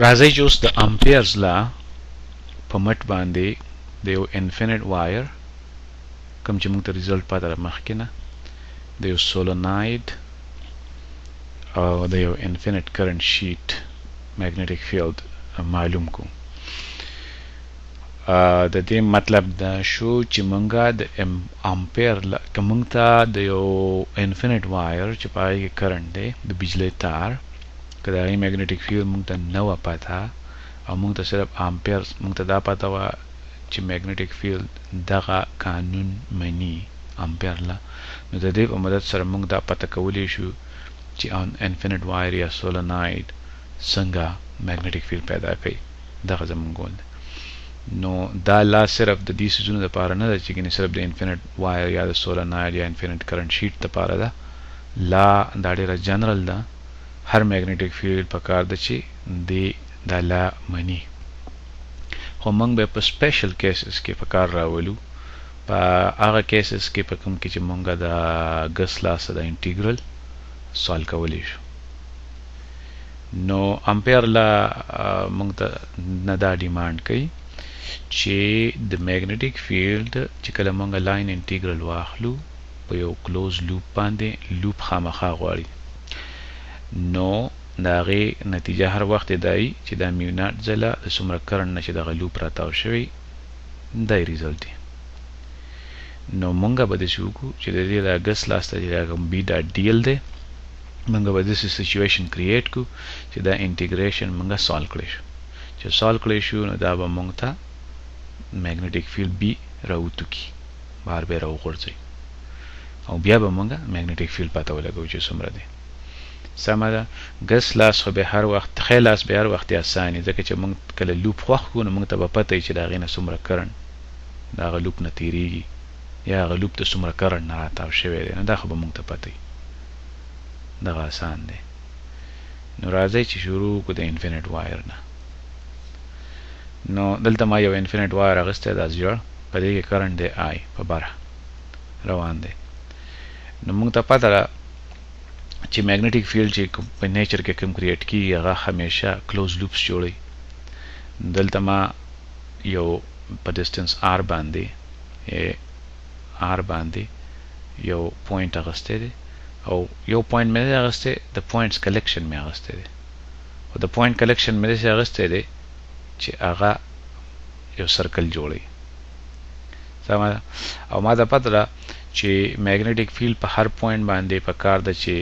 راځي چې اوس د امپیرز لا په مټ باندې د یو انفینټ وایر کوم چې موږ ته ریزلټ پاتې مخکې نه د یو سولوناید او د یو انفینټ کرنٹ شیټ میګنیټیک فیلډ معلوم کو. د دې مطلب دا شو چې مونږه د امپیر کوم ته د یو انفینټ وایر چې پای کې کرنٹ دی د بجلی تار کله یې میګنیټیک فیلډ مونږ ته نه و پاته او مونږ ته صرف امپیر مونږ ته دا پاته و چې میګنیټیک فیلډ دغه قانون مني امپیر لا نو د دې په مدد سره مونږ دا پته کولی شو چې ان انفینټ وایر یا سولوناید څنګه میګنیټیک فیلډ پیدا کوي. دغه زمونږ ګول دی. نو دا لا صرف د دې سيزونو لپاره نه ده چې ګنې صرف د انفینټ وایر یا د سولوناید یا انفینټ کرنٹ شیټ لپاره ده. لا دا ډیره جنرال ده. هر میګنیټیک فیلډ په کار ده چې دی دا لا مني. خو موږ به په سپیشل کیسز کې په کار راولو. په هغه کیسز کې په کوم کې چې موږ د ګس لاس د انټیګرل سوال کولی شو. نو امپیر لا موږ ته نه دا ډیمانډ کوي چې د میګنیټیک فیلډ چې کله موږ لاین انټیګرل واخلو په یو کلوز لوپ باندې لوپ خامخا غواړي. نو د هغې نتیجه هر وخت دی چې دا میو ناټ ځله د څومره کرنټ نه چې دغه لوپ راتاو شوی دی ریزلټ دی. نو مونږ به داسې وکړو چې د دې د ګس لاس ته چې دا بي ډاټ ډي ایل دی مونږ به داسې سچویشن کریټ کړو چې دا انټیګریشن مونږ سالو کړی شو. چې سالو کړی شو نو دا به مونږ ته میګنیټیک فیلډ بي راوتو کی بار به راوغورځوي او بیا به مونږ میګنیټیک فیلډ پته ولګوو چې څومره دی. سمه ده. ګس لاس خو به هر وخت خی لاس به هر وخت اساني ځکه چې مونږ کله لوپ خوښ کړو نو مونږ ته به پته وي چې د هغې نه څومره کرنټ د هغه لوپ نه تېرېږي یا هغه لوپ ته څومره کرنټ نه راتاو شوی دی. نو دا خو به مونږ ته پته وي. دغه اسان دی. نو راځئ چې شروع وکړو د انفینټ وایر نه. نو دلته ما یو انفینټ وایر اخیستی دا زیړ په دې کې کرنټ دی آی په بره روان دی. نو مونږ ته پته ده چې میګنیټیک فیلډ چې په نیچر کې کوم کریټ کیږي هغه همیشه کلوز لوپس جوړوي. دلته ما یو په ډسټنس آر باندې یو پوینټ اخیستی دی او یو پوینټ مې دی اخیستی د پوینټس کلیکشن مې اخیستی دی او د پوینټ کلیکشن مې داسې اخیستی دی چې هغه یو سرکل جوړوي. سمه ده. او ما ته پته ده چې میګنیټیک فیلډ په هر پوینټ باندې په کار ده چې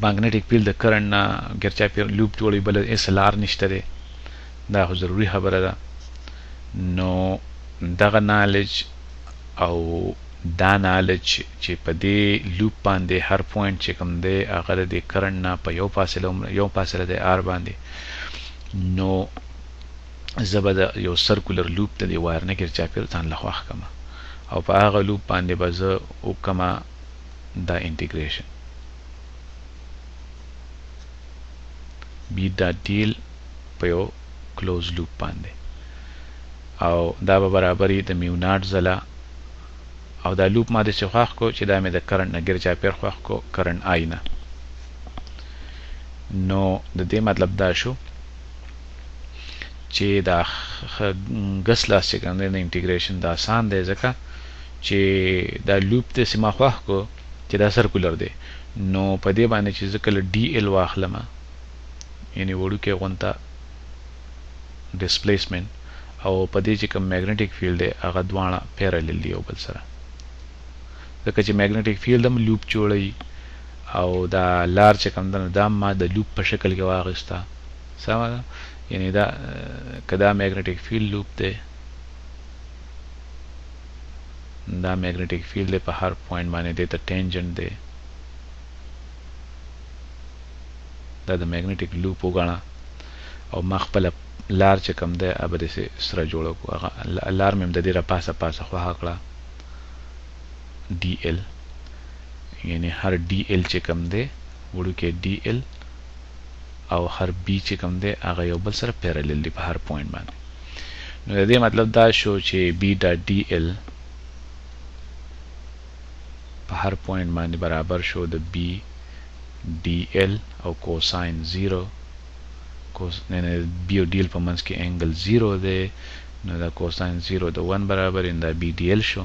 میګنیټیک فیلډ د کرنټ نه ګرچاپیر لوپ جوړوي بل اس ال آر نشته دی. دا خو ضروري خبره ده. نو دغه نالج او دا نالج چې په دې لوپ باندې هر پوینټ چې کوم دی هغه د کرنټ نه په یو فاصله د آر باندې نو زه به د یو سرکولر لوپ د دې وایر نه ګرچاپیر ځان له خوښ کړم او په هغه لوپ باندې به زه وکړم دا انټیګریشن بي ډاټ ډي ایل په یو کلوز لوپ باندې او دا به برابر د میو ناټ ځله او دا لوپ ما داسې خوښ کو چې دا مې د کرنټ نه ګرچاپیر خوښ کو کرنټ آی نه. نو د دې مطلب دا شو چې دا ګس لاس چې کوم دی د انټیګریشن دا آسان دی ځکه چې دا لوپ داسې ما خوښ کو چې دا سرکولر دی. نو په دې باندې چې زه کله ډي ایل واخلم یعنې وړوکی غونته ډسپلیسمنټ او په دې چې کوم میګنیټیک فیلډ دی هغه دواړه پیرالل دي یو بل سره ځکه چې میګنیټیک فیلډ هم لوپ جوړوي او دا لار چې کوم ده دا ما د لوپ په شکل کې واخیسته. سمه ده. یعنې دا که دا میګنیټیک فیلډ لوپ دی دا میګنیټیک فیلډ دی په هر پوینټ باندې دی ته ټینجنټ دی دا د میګنیټیک لوپ وګڼه او ما خپله لار چې کوم دی هغه به داسې سره جوړه کړو. هغه لار مې هم د دې را پاسه خوښه کړه ډي ایل یعنې هر ډي ایل چې کوم دی وړوکی ډي ایل او هر بي چې کوم دی هغه یو بل سره پیرالل دي په هر پوینټ باندې. نو د دې مطلب دا شو چې بي ډاټ ډي ایل په هر پوینټ باندې برابر شو د بي ډي ایل او کوساین 0 کوس نه بی او ډی ال په منځ کې انګل 0 دی نو دا کوساین 0 د 1 برابر ان دا بی ډی ال شو.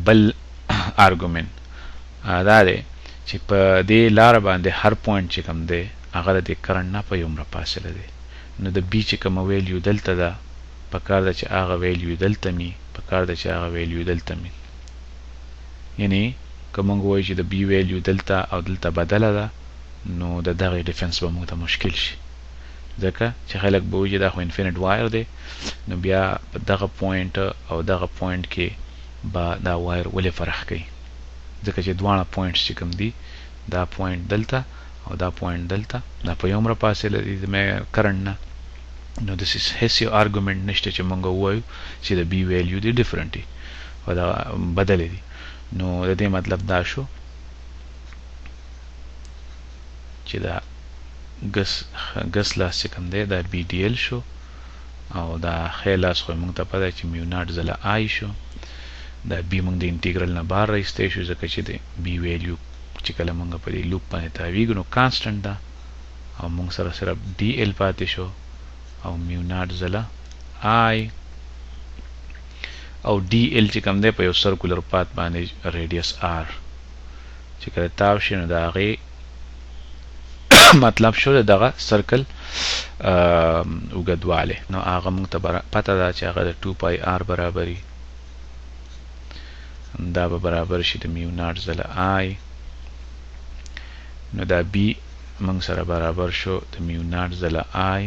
بل ارګومنت دا دی چې په دې لار باندې هر پوینټ چې کوم دی هغه د کرنٹ نه په یومره فاصله دی نو د بی چې کوم ویلیو دلته ده په کار ده چې هغه ویلیو دلته می په کار ده چې هغه ویلیو دلته می یعنی که موږ وایو چې د بی ویلیو دلته او دلته بدله ده نو د دغه ډیفنس به موږ ته مشکل شي ځکه چې خلک به وایي دا خو انفینټ وایر دی نو بیا په دغه پوینټ او دغه پوینټ کې به دا وایر ولې فرق کوي ځکه چې دواړه پوینټس چې کوم دي دا پوینټ دلته او دا پوینټ دلته دا په یومره فاصله دي د کرنٹ نه نو دس is هیڅ یو ارګومنټ نشته چې موږ ووایو چې د بی ویلیو دی ډیفرنٹ دي او دا بدل دي نو د دې مطلب دا شو چې دا ګس لاس چې کوم دی دا بی ډی ال شو او دا خې لاس خو موږ ته پته چې میو ناټ ځله آی شو دا بی موږ د انټیګرل نه بار راایستی شو ځکه چې د بی ویلیو چې کله موږ په دې لوپ باندې تاویږو نو کانسټنټ ده او موږ سره صرف ډي ال پاتې شو او میو ناټ ځله آی او ډي ال چې کوم دی په یو سرکولر پات باندې ریډیس آر چې کله تاو شي نو د هغې مطلب شو دغه سرکل اوږدوالی نو هغه موږ ته پته ده چې هغه د 2 پای آر برابري دا به برابر شي د میو ناټ ځله آی نو دا بی موږ سره برابر شو د میو ناټ ځله آی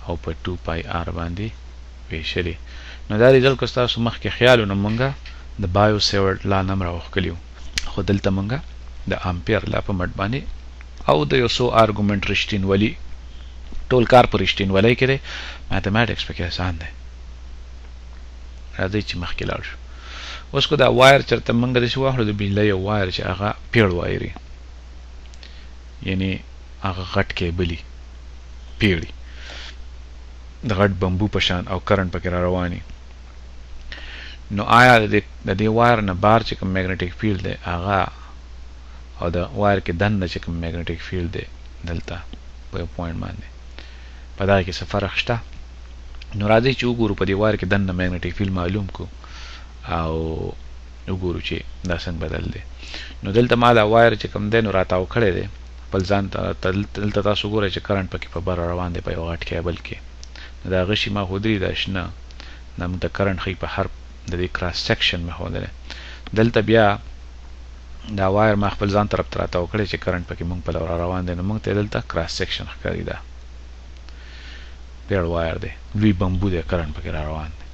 او په 2 پای آر باندې ویشلی نو دا ریزلټ که ستاسو مخکې خیال نو موږ د بایو سیورټ لا نه هم راوښکلي وو خو دلته موږ د امپیر لا په مټ باندې او د یو څو ارګومنټ رښتینولي ټول کار په رښتینولۍ کې دی میتھمیټکس پکې آسان دی راځئ چې مخکې لاړ شو اوس کو دا وایر چېرته موږ داسې واخلو د بجلۍ یو وایر چې هغه پیړ وایر یعنی هغه غټ کیبلي پیړي د غټ بمبو په شان او کرنٹ پکې را رواني نو آیا د دې وایر نه بار چې کوم میګنیټیک فیلډ دی هغه او د وایر کې دننه چې کوم میګنیټیک فیلډ دی دلته په یو پوینټ باندې په دغه کې څه فرق شته نو راځئ چې وګورو په دې وایر کې دننه میګنیټیک فیلډ معلوم کو او وګورو چې دا څنګه بدل دی نو دلته ما دا وایر چې کوم دی نو راتاو کړی دی خپل ځان ته دلته تاسو ګورئ چې کرنټ پکې په بره روان دی په یو غټ کیبل کې نو د هغه شي ما ښودلي دا شنه دا موږ ته کرنټ ښیي په هر د دې کراس سیکشن مې ښودلی دلته بیا دا وایر ما خپل ځان طرف ته راتاو کړی چې کرنټ پکې موږ په لور روان دی نو موږ ته دلته کراس سیکشن ښکاري دا پیړ وایر دی لوی بمبو دی کرنټ پکې را روان دی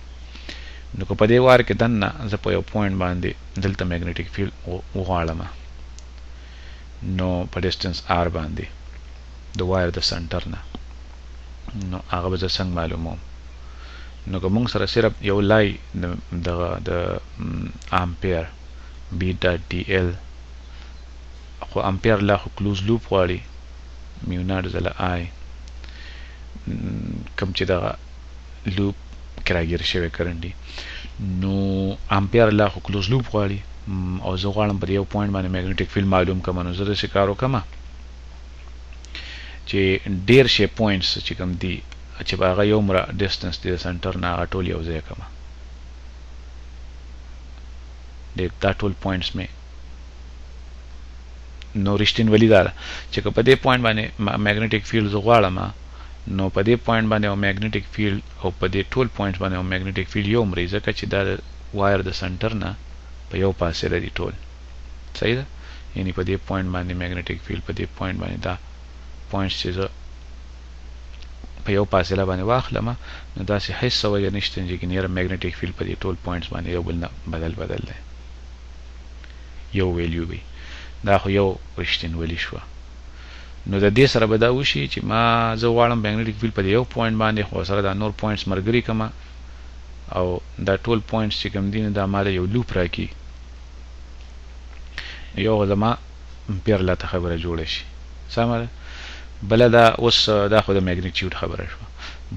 نو که په دې وایر کې دننه زه په یو پوینټ باندې دلته میګنیټیک فیلډ وغواړم نو په ډسټنس آر باندې د وایر د سنټر نه نو هغه به زه څنګه معلوموم نو که موږ سره صرف یو لای د امپیر بی ډاټ ډي ال خو امپیر لا خو کلوز لوپ غواړي میو ناټ ځله آی کوم چې دغه لوپ کې راګیر شوی کرنټ دی نو امپیر لا خو کلوز لوپ غواړي او زه غواړم په یو پوینټ باندې میګنیټیک فیلډ معلوم کړم نو زه داسې کار وکړم چې ډېر شي پوینټس چې کوم دي چې په هغه یومره ډسټنس دی د سنټر نه هغه ټول یو ځای کړم دا ټول پوینټس مې نو رښتینولي دا ده چې که په دې پوینټ باندې میګنیټیک فیلډ زه غواړم نو په دې پوینټ باندې یو میګنیټیک فیلډ او په دې ټول پوینټس باندې یو میګنیټیک فیلډ یو مري ځکه چې دا د وایر د سنټر نه په یو فاصله دي ټول صحیح ده یعنی په دې پوینټ باندې میګنیټیک فیلډ په دې پوینټ باندې دا پوینټس چې زه په یو فاصله باندې واخلم نو داسې هیڅ وجه نشته چې نیر میګنیټیک فیلډ په دې ټول پوینټس باندې یو بل نه بدل دی یو ویلیو وي دا خو یو رښتینولي شوه نو د دې سره به دا وشي چې ما زه غواړم میګنیټیک فیلډ په یو پوینټ باندې خو سره دا نور پوینټس ملګري کړم او دا ټول پوینټس چې کوم دي دا ماله یو لوپ راکړي یو زما امپیر لا ته خبره جوړه شي سمه ده بله دا اوس دا خو د میګنیټیوډ خبره شوه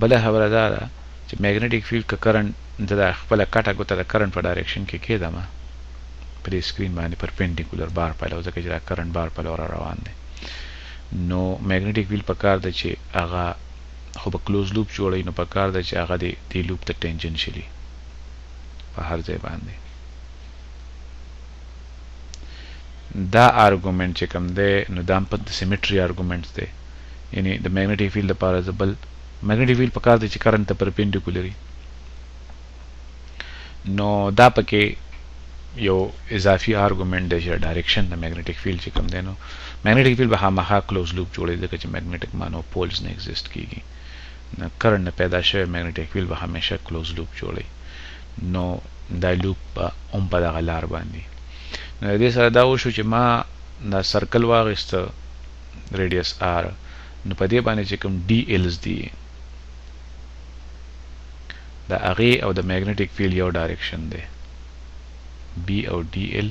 بله خبره دا ده چې میګنیټیک فیلډ که کرنټ زه د خپله کټه ګوته د کرنټ په ډایرکشن کې کېدم په دې سکرین باندې پرپینډیکولر بار په لور ځکه چې دا کرنټ بار په لور روان دی نو میګنیټیک فیلډ په کار ده چې هغه خو به کلوز لوپ جوړوي، نو په کار ده چې هغه د لوپ ته ټینجنشلی په هر ځای باندې. دا ارګومنټ چې کوم دی نو دا په سیمیټري ارګومنټس دی، یعنی د میګنیټیک فیلډ لپاره بل میګنیټیک فیلډ په کار دی چې کرنٹ ته پرپینډیکولري. نو دا پکې یو اضافي ارګومنټ دی چې ډایرکشن د میګنیټیک فیلډ چې کوم دی نو میګنیټیک فیلډ به خامخا کلوز لوپ جوړوي ځکه چې میګنیټیک مانو پولز نه ایگزیسټ کیږي. نو کرنٹ نه پیدا شوی میګنیټیک فیلډ به همیشه کلوز لوپ جوړوي. نو دا لوپ به هم په دغه لار باندې. نو دې سره دا وشو چې ما دا سرکل واغېسته ریډیس آر، نو په دې باندې چې کوم ډي ایلز دي د هغې او د میګنیټیک فیلډ یو ډایرکشن دی، بی او ډي ایل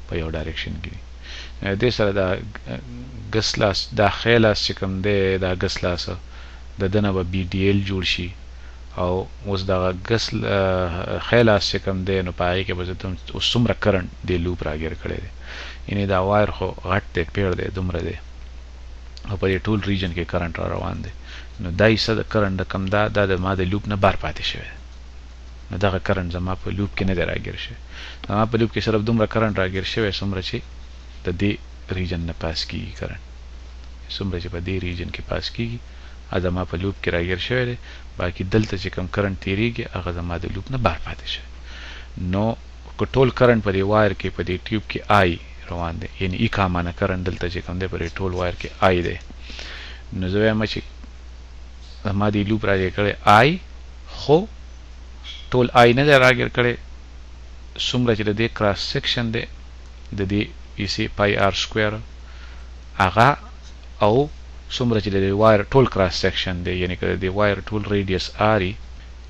په یو ډایرکشن کې دي. دې سره دا ګس لاس دا خی لاس چې کوم دی دا ګس لاس د ده نه به بي ډي ایل جوړ شي، او اوس دغه ګس خی لاس چې کوم دی نو په هغې کې به زه اوس څومره کرنټ دې لوپ راګیر کړی دی، یعنې دا وایر خو غټ دی پیړ دی دومره دی او په دې ټول ریجن کې کرنٹ را روان دی. نو دا حصه د کرنٹ کم دا د ما د لوپ نه بار پاتې شوی، نو دغه کرنٹ زما په لوپ کې نه دی راګیر شوی. زما په لوپ کې صرف دومره کرنٹ راګیر شوی څومره چې د دې ریجن نه پاس کیږي کرنٹ، څومره چې په دې ریجن کې پاس کیږي زما په لوپ کې راګیر شوی دی، باقي دلته چې کوم کرنٹ تیریږي هغه زما د لوپ نه بار پاتې شوی. نو که ټول کرنٹ په دې وایر کې په دې ټیوب کې آی روان دی، یعنی ای کامانه کرنٹ دلته چې کوم دی په ټول وایر کې آی دی، نو زه وایم چې ما دې لوپ راګیر کړی آی، خو ټول آی نه دی راګیر کړی، څومره چې د دې کراس سیکشن دی د دې ایسي پای آر سکویر هغه، او څومره چې د دې وایر ټول کراس سیکشن دی، یعنی که د دې وایر ټول ریډیس آري،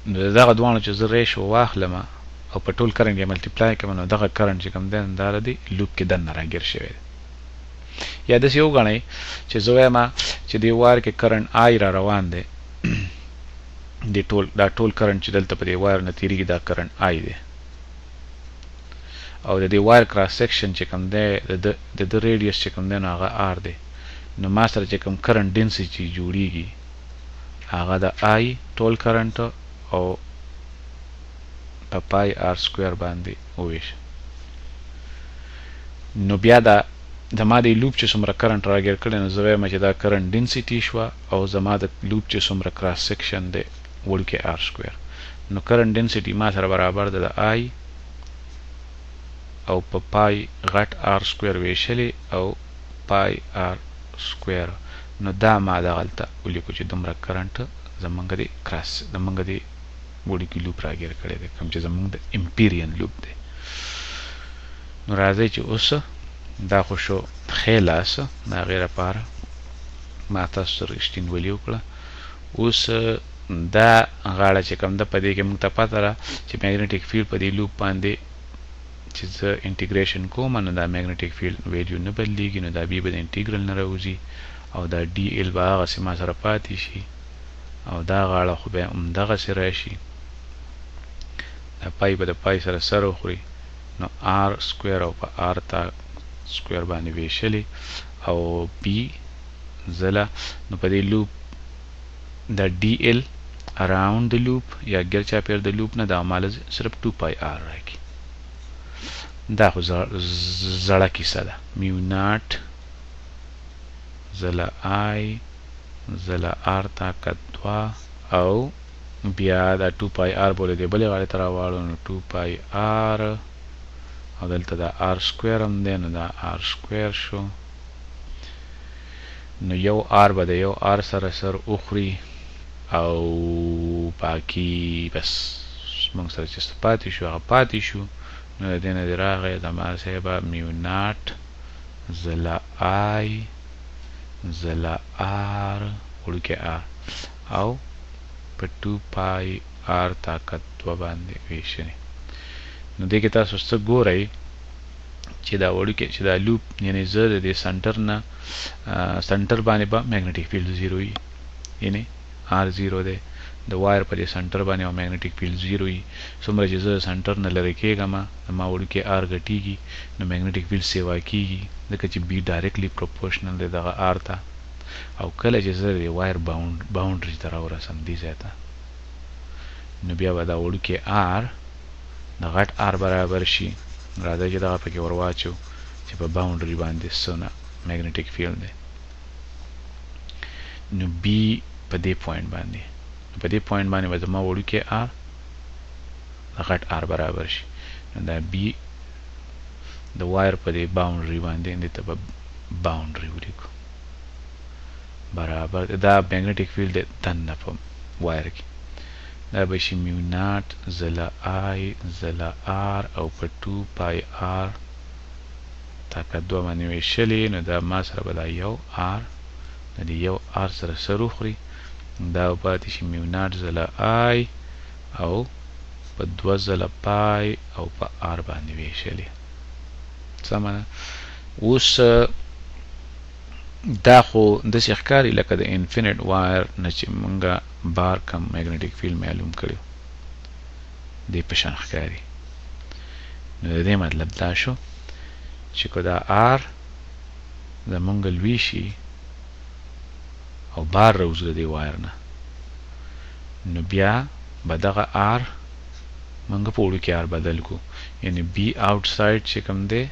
نو دغه دواړو چې زه ریشو واخلم او په ټول کرنٹ یې ملټیپلای کړم نو دغه کرنٹ چې کوم دی دا د لوپ کې دننه راګیر شوی دی. یا داسې وګڼئ چې زه وایم چې دې وایر کې کرنٹ آی را روان دی، دا ټول کرنٹ چې دلته په دې وایر نه تیریږي دا کرنٹ آی دی، او د دې وایر کراس سیکشن چې کوم دی د د ریډیس چې کوم دی نو هغه آر دی. نو ما سره چې کوم کرنٹ ډینسټي جوړیږي هغه د آی ټول کرنٹ او په پای آر سکویر باندې وویش. نو بیا دا زما د لوپ چې څومره کرنٹ راګیر کړی نو زه وایم چې دا کرنٹ ډینسټي شوه، او زما د لوپ چې څومره کراس سیکشن دی وړوکی آر سکویر، نو کرنٹ ډینسټي ما سره برابر ده د آی او په پای غټ آر سکویر ویشلی او پای آر سکویر. نو دا ما دغلته ولیکو چې دومره کرنٹ زمونږ د کراس زمونږ د وړوکی لوپ راګیر کړی دی کوم چې زمونږ د امپیریان لوپ دی. نو راځئ چې اوس دا خو شو ښی لاس د هغې لپاره ما تاسو سره رښتینولي وکړه. اوس دا غاړه چې کوم ده په دې کې موږ ته پته ده چې میګنیټیک فیلډ په دې لوپ باندې چې زه انټیګریشن کوم نو دا میګنیټیک فیلډ ویلیو نه بدلیږي، نو دا بي به د انټیګرل نه راوځي او دا ډي ایل به هغسې ما سره پاتې شي، او دا غاړه خو بیا همدغسې راشي، دا پای به د پای سره سر وخوري، نو آر سکویر او په آر تا سکویر باندې ویشلی او بي ځله نو په دې لوپ دا ډي ایل اراوند د لوپ یا ګر چاپیر د لوپ نه دا ماله صرف 2 پای آر راکړي. دا خو زړه کیسه ده، میو ناټ ځله آی ځله آر طاقت 2 او بیا دا 2 پای آر بولې دی بلې غاړې ته راواړو نو 2 پای آر او دلته دا آر سکویر هم دی نو دا آر سکویر شو، نو یو آر به د یو آر سره سر اخوري او باقي بس موږ سره چې څه پاتې شو هغه پاتې شو. نو د دې نه دې راغی زما صاحبه میو ناټ ځله آی ځله آر وړوکی آر او په 2 پای آر طاقت 2 باندې ویشنی. نو دې کې تاسو څه ګورئ چې دا وړوکی چې دا لوپ یعنی زه د دې سنټر نه سنټر باندې به میګنیټیک فیلډ 0 وي، یعنی آر 0 دی د وایر په دې سنټر باندې او میګنیټیک فیلډ 0 وي. څومره چې زه سنټر نه لرې کېږم زما وړوکی آر غټیږي نو میګنیټیک فیلډ سیوا کېږي ځکه چې بي ډایرکټلی پروپورشنل دی دغه آر ته، او کله چې زه د وایر باونډري ته راورسم دې ځای ته نو بیا به دا وړوکی آر د غټ آر برابر شي راځئ چې دغه پکې ور واچو چې په باونډري باندې څونه میګنیټیک فیلډ دی نو بی په دې پوینټ باندې په دې پوینټ باندې به زما وړوکی آر د غټ آر برابر شي نو دا بی د وایر په دې باونډري باندې دې ته به باونډري ولیکو برابر دا میګنیټیک فیلډ دننه په وایر کې دا به شي میو ناټ ځله آی ځله آر او په 2 پای آر طاقت 2 باندې ویشلې نو دا ما سره به دا یو آر د دې یو آر سره سر وخوري دا به پاتې شي میو ناټ ځله آی او په 2 ځله پای او په آر باندې ویشلې سمه ده اوس دا خو داسې ښکاري لکه د انفینټ وایر نه چې مونږه بار کم میګنیټیک فیلډ معلوم کړو دې په شان ښکاري نو د دې مطلب دا شو چې که دا آر زمونږ لوی شي او بار راوځي د دې وایر نه نو بیا به دغه آر مونږ په وړوکي آر بدل کړو یعنې بي آوټسایډ چې کوم دی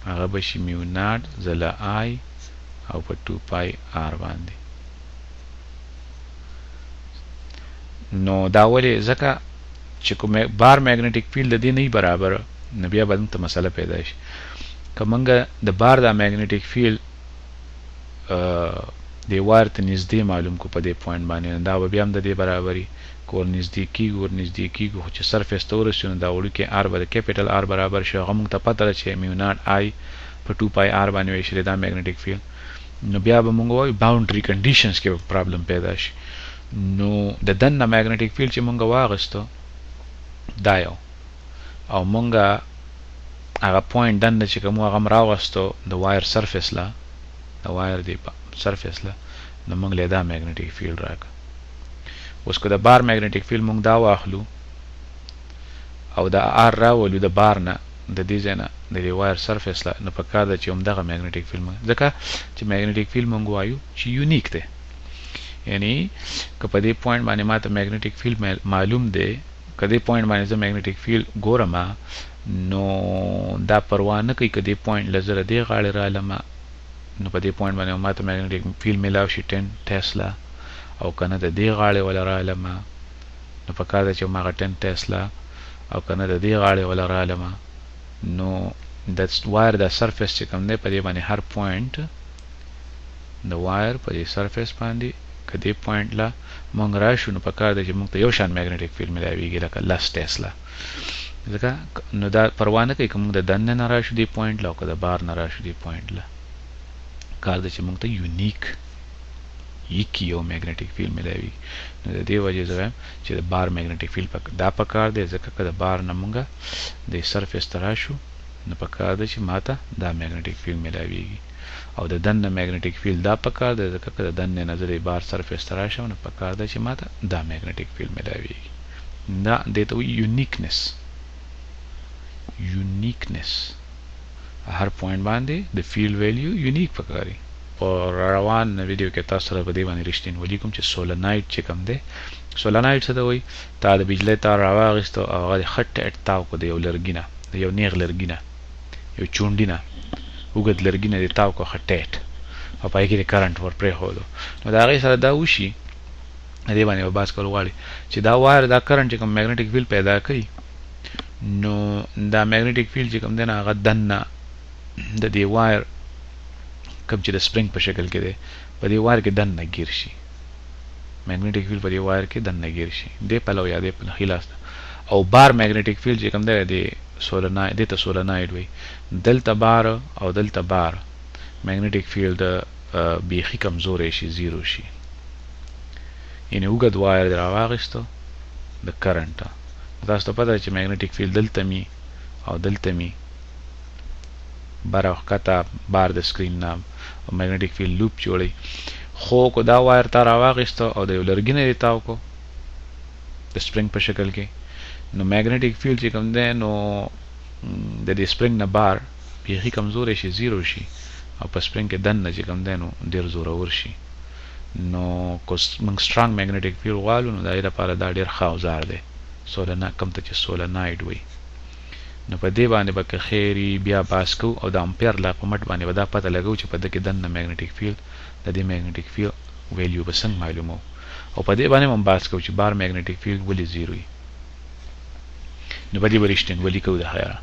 هغه به شي میو ناټ ځله آی او په 2 پای آر باندې نو دا ولې ځکه چې کوم بار میګنیټیک فیلډ د دې نه برابر نو بیا به دلته مسله پیدا شي که موږ د بار دا میګنیټیک فیلډ د وایر ته نږدې معلوم کو په دې پوینټ باندې دا به بیا هم د دې برابري که ور نږدې کېږو خو چې سرفیس ته ورسېږو نو دا وړوکی آر به د کیپیټل آر برابر شي هغه موږ ته پته ده چې میو ناټ آی په 2 پای آر باندې ویشلې دا میګنیټیک فیلډ نو بیا به مونږ وایو باونډري کنډیشنز کې پرابلم پیدا شي نو د دننه میګنیټیک فیلډ چې مونږ واغستو دا یو او مونږ هغه پوینټ دننه چې کوم هغه راوغستو د وایر سرفیس لا د وایر دی سرفیس لا نو مونږ له دا میګنیټیک فیلډ راکړه اوس که د بار میګنیټیک فیلډ مونږ دا واخلو او د آر راولو د بار نه د دې ځای نه د دې وایر سرفیس لا نو پکار ده چې همدغه میګنیټیک فیلډ ځکه چې میګنیټیک فیلډ مونږ وایو چې یونیک دی یعنی که په دې پوینټ باندې ماته میګنیټیک فیلډ معلوم دی که دې پوینټ باندې زه میګنیټیک فیلډ ګورم نو دا پروا نه کوي که دې پوینټ له زه دې غاړې رالم نو په دې پوینټ باندې ماته میګنیټیک فیلډ میلاو شي 10 ټیسلا او که نه د دې غاړې ولا رالم نو پکار ده چې هماغه 10 ټیسلا او که نه د دې غاړې ولا رالم نو د وایر د سرفیس چې کوم دی په دې باندې هر پوینټ د وایر په دې سرفیس باندې که دې پوینټ لا مونږ راشو نو پکار دی چې مونږ ته یو شان میګنیټیک فیلډ میلاویږي لکه 10 ټیسلا ځکه نو دا پروا نه کوي که مونږ د دننه نه راشو دې پوینټ لا او که د بار نه راشو دې پوینټ لا کار دی چې مونږ ته یونیک یو میګنیټیک فیلډ میلاویږي نو د دې وجې زه وایم چې د بار میګنیټیک فیلډ دا پکار دی ځکه که د بار نه مونږ د سرفیس ته راشو نو پکار دی چې ماته دا میګنیټیک فیلډ میلاویږي او د دننه میګنیټیک فیلډ دا پکار دی ځکه که د دننه نه زه د بار سرفیس ته راشم نو پکار دی چې ماته دا میګنیټیک فیلډ میلاویږي دا دې ته وایي یونیکنس هر پوینټ باندې د فیلډ ویلیو یونیک پکاري په روان ویډیو کې تاسو سره په دې باندې رښتینولي کوم چې سولنایټ چې کوم دی سولنایټ څه ته وایي تا د بجلی تار راواغېستو او هغه د ښه ټیټ تاو کړو د یو لرګي نه د یو نیغ لرګي نه یو چونډي نه اوږد لرګي نه دې تاو کړو ښه ټیټ او په هغې کې د کرنټ ور پرېښودو نو د هغې سره دا وشي د دې باندې به بحث کول غواړي چې دا وایر دا کرنټ چې کوم میګنیټیک فیلډ پیدا کوي نو دا میګنیټیک فیلډ چې کوم دی نه هغه دننه د دې وایر کوم چې د سپرینګ په شکل کې دی په دې وایر کې دننه ګیر شي میګنیټیک فیلډ په دې وایر کې دننه ګیر شي دې پلو یا دې پلو خلاص او بار میګنیټیک فیلډ چې کوم دی د سولنایډ دې ته سولنایډ وایي دلته بار او دلته بار میګنیټیک فیلډ بیخي کمزوری شي زیرو شي یعنې اوږد وایر دې راواغېستو د کرنټه تاسو ته پته ده چې میګنیټیک فیلډ دلته می او دلته می بار او ښکته بار د سکرین نه او میګنیټیک فیلډ لوپ جوړوي خو که دا وایر تا راواغېستو او د یو لرګي نه دې تاو کړو د سپرینګ په شکل کې نو میګنیټیک فیلډ چې کوم دی نو د دې سپرینګ نه بار بیخي کمزوری شي زیرو شي او په سپرینګ کې دننه چې کوم دی نو ډېر زورور شي. نو موږ سترانګ میګنیټیک فیلډ غواړو نو د هغې لپاره دا ډېر ښه اوزار دی، کوم ته چې سولناید وایي. نو په دې باندې به که خیري بیا باس کوو او د امپیر لا په مټ باندې به دا پته لګو چې په ده کې دننه میګنیټیک فیلډ د دې میګنیټیک فیلډ ویلیو به څنګه معلومو، او په دې باندې هم باس کوو چې بار میګنیټیک فیلډ ولې زیرو وي. نو په دې به رښتینولي کوو د خیره.